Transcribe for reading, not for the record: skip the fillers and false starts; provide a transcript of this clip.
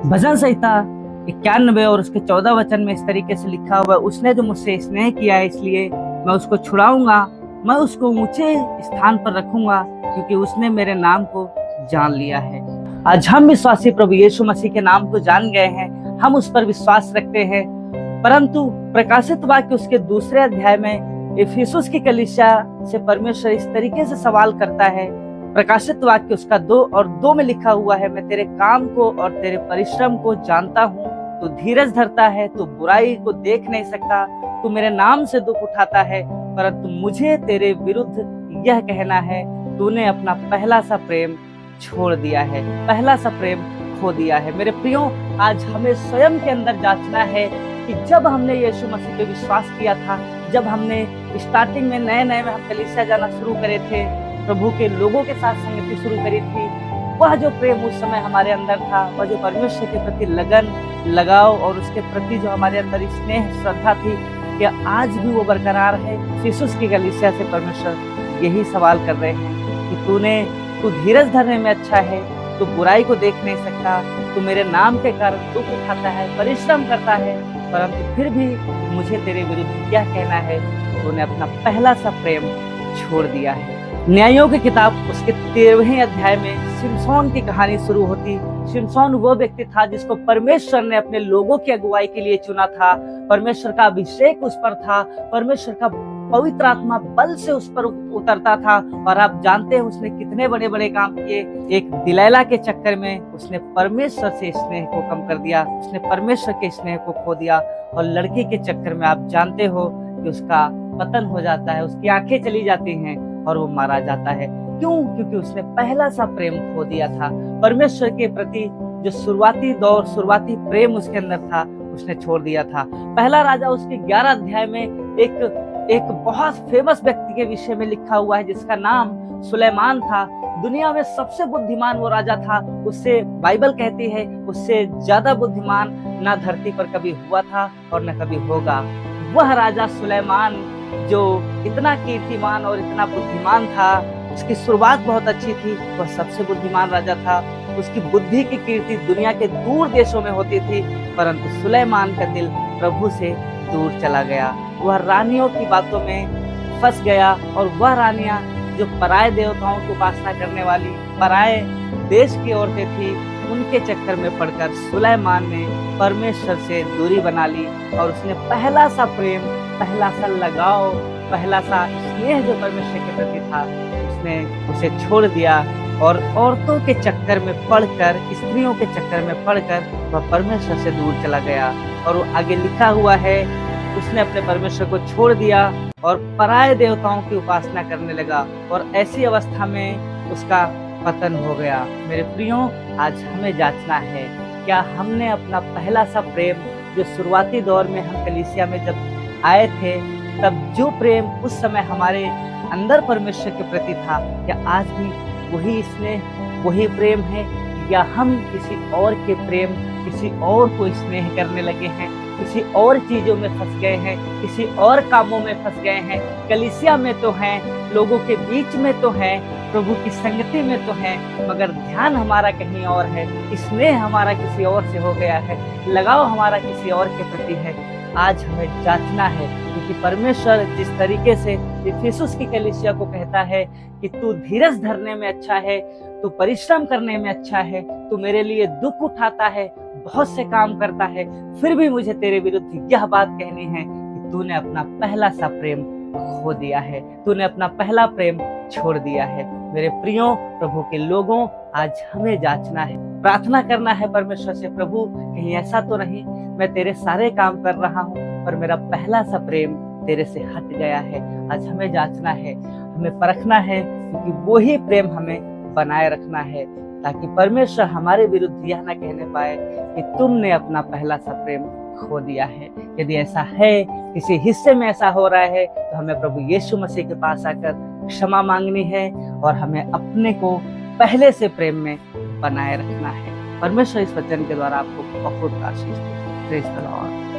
भजन संहिता 91 और उसके 14 वचन में इस तरीके से लिखा हुआ है, उसने जो मुझसे स्नेह किया है इसलिए मैं उसको छुड़ाऊंगा, मैं उसको ऊंचे स्थान पर रखूंगा क्योंकि उसने मेरे नाम को जान लिया है। आज हम विश्वासी प्रभु यीशु मसीह के नाम को जान गए हैं, हम उस पर विश्वास रखते हैं। परंतु प्रकाशित वाक्य उसके दूसरे अध्याय में इफिसुस की कलीसिया से परमेश्वर इस तरीके से सवाल करता है। प्रकाशित वाक्य उसका 2 और 2 में लिखा हुआ है, मैं तेरे काम को और तेरे परिश्रम को जानता हूँ, तू धीरज धरता है, तू बुराई को देख नहीं सकता, तू मेरे नाम से दुख उठाता है, परंतु मुझे तेरे विरुद्ध यह कहना है, तूने अपना पहला सा प्रेम छोड़ दिया है, पहला सा प्रेम खो दिया है। मेरे प्रियो, आज हमें स्वयं के अंदर जांचना है कि जब हमने यीशु मसीह पे विश्वास किया था, जब हमने स्टार्टिंग में नए में हम कलीसिया जाना शुरू करे थे, प्रभु के लोगों के साथ संगति शुरू करी थी, वह जो प्रेम उस समय हमारे अंदर था, वह जो परमेश्वर के प्रति लगन, लगाव और उसके प्रति जो हमारे अंदर स्नेह, श्रद्धा थी, क्या आज भी वो बरकरार है? इफिसुस की कलीसिया से परमेश्वर यही सवाल कर रहे हैं कि तू धीरज धरने में अच्छा है, तू बुराई को देख नहीं सकता, तू मेरे नाम के कारण दुख उठाता है, परिश्रम करता है, परंतु फिर भी मुझे तेरे विरुद्ध क्या कहना है, तूने अपना पहला सा प्रेम छोड़ दिया है। न्यायों की किताब उसके 13वें अध्याय में शिमशोन की कहानी शुरू होती। शिमशोन वो व्यक्ति था जिसको परमेश्वर ने अपने लोगों की अगुवाई के लिए चुना था, परमेश्वर का अभिषेक उस पर था, परमेश्वर का पवित्र आत्मा बल से उस पर उतरता था। और आप जानते हैं उसने कितने बड़े बड़े काम किए। एक दिलैला के चक्कर में उसने परमेश्वर से स्नेह को कम कर दिया, उसने परमेश्वर के स्नेह को खो दिया, और लड़की के चक्कर में आप जानते हो कि उसका पतन हो जाता है, उसकी आंखें चली जाती हैं और वो मारा जाता है। क्यों? क्योंकि उसने पहला सा प्रेम खो दिया था। परमेश्वर के प्रति जो शुरुआती प्रेम उसके अंदर था, उसने छोड़ दिया था। पहला राजा उसके 11 अध्याय में एक बहुत फेमस व्यक्ति के विषय में लिखा हुआ है जिसका नाम सुलेमान था। दुनिया में सबसे बुद्धिमान वो राजा था। उससे बाइबल कहती है उससे ज्यादा बुद्धिमान ना धरती पर कभी हुआ था और न कभी होगा। वह राजा सुलेमान जो इतना कीर्तिमान और इतना बुद्धिमान था, उसकी शुरुआत बहुत अच्छी थी, वह सबसे बुद्धिमान राजा था। उसकी बुद्धि की कीर्ति दुनिया के दूर देशों में होती थी, परंतु सुलेमान का दिल प्रभु से दूर चला गया। वह रानियों की बातों में फंस गया, और वह रानियां जो पराये देवताओं की उपासना करने वाली पराये देश की औरतें थी, उनके चक्कर में पड़कर सुलेमान ने परमेश्वर से दूरी बना ली, और उसने पहला सा प्रेम, पहला सा लगाव, पहला सा स्नेह जो परमेश्वर के प्रति था, उसने उसे छोड़ दिया। और औरतों के चक्कर में पड़कर, स्त्रियों के चक्कर में पड़कर वह परमेश्वर से दूर चला गया। और वो आगे लिखा हुआ है, उसने अपने परमेश्वर को छोड़ दिया और पराये देवताओं की उपासना करने लगा, और ऐसी अवस्था में उसका पतन हो गया। मेरे प्रियो, आज हमें जांचना है, क्या हमने अपना पहला सा प्रेम जो शुरुआती दौर में हम कलीसिया में जब आए थे, तब जो प्रेम उस समय हमारे अंदर परमेश्वर के प्रति था, क्या आज भी वही स्नेह, वही प्रेम है, या हम किसी और के प्रेम, किसी और को स्नेह करने लगे हैं, किसी और चीजों में फंस गए हैं, किसी और कामों में फंस गए हैं। कलीसिया में तो हैं, लोगों के बीच में तो हैं, प्रभु की संगति में तो हैं, मगर ध्यान हमारा कहीं और है, स्नेह हमारा किसी और से हो गया है, लगाव हमारा किसी और के प्रति है। आज हमें जांचना है, क्योंकि परमेश्वर जिस तरीके से इफिसुस की कलीसिया को कहता है कि तू धीरज धरने में अच्छा है, तू परिश्रम करने में अच्छा है, तू मेरे लिए दुख उठाता है, बहुत से काम करता है, फिर भी मुझे तेरे विरुद्ध यह बात कहनी है कि तूने अपना पहला सा प्रेम खो दिया है, तूने अपना पहला प्रेम छोड़ दिया है। मेरे प्रियो, प्रभु के लोगों, आज हमें जांचना है, प्रार्थना करना है परमेश्वर से, प्रभु कहीं ऐसा तो नहीं मैं तेरे सारे काम कर रहा हूँ पर मेरा पहला सा प्रेम तेरे से हट गया है। आज हमें जांचना है, हमें परखना है, क्योंकि वही प्रेम हमें बनाए रखना है, ताकि परमेश्वर हमारे विरुद्ध यह ना कहने पाए कि तुमने अपना पहला सा प्रेम खो दिया है। यदि ऐसा है, किसी हिस्से में ऐसा हो रहा है, तो हमें प्रभु यीशु मसीह के पास आकर क्षमा मांगनी है, और हमें अपने को पहले से प्रेम में बनाए रखना है। परमेश्वर इस वचन के द्वारा आपको बहुत आशीष दे। Praise the Lord.